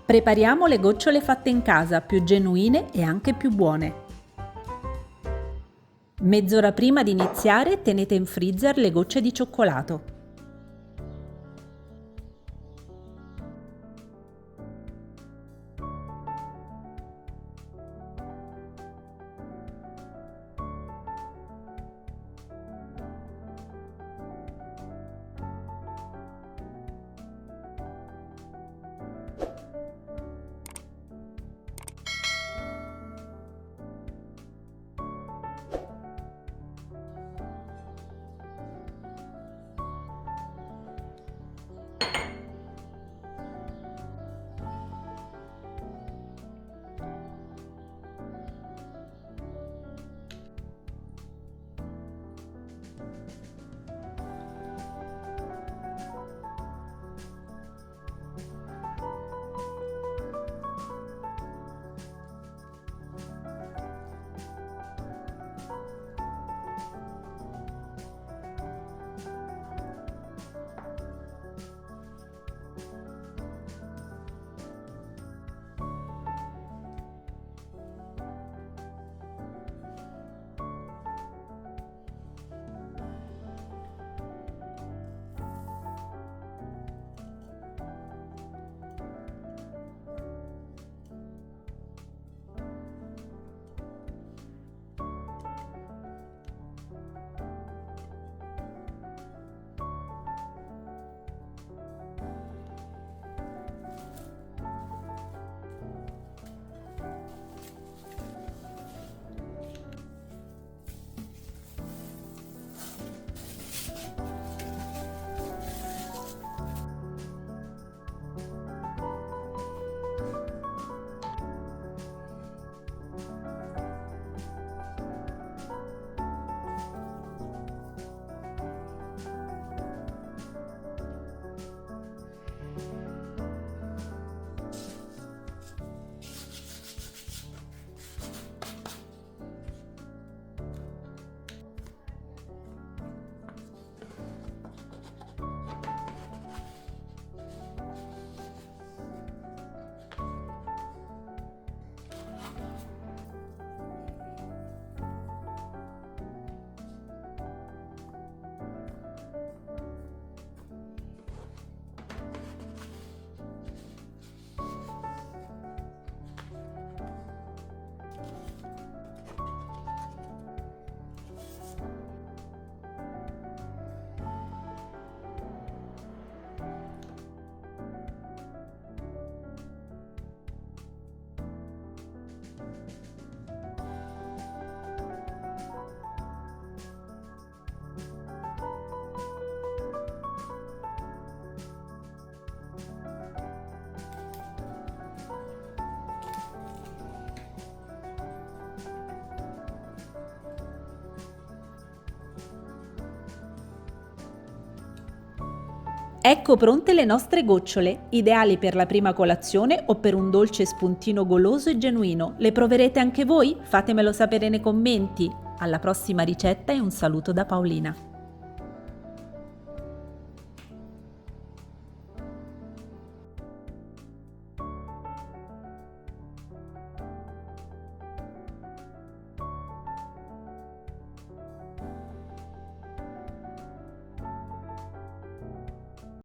Prepariamo le gocciole fatte in casa, più genuine e anche più buone. Mezz'ora prima di iniziare tenete in freezer le gocce di cioccolato. Ecco pronte le nostre gocciole, ideali per la prima colazione o per un dolce spuntino goloso e genuino. Le proverete anche voi? Fatemelo sapere nei commenti. Alla prossima ricetta e un saluto da Paolina.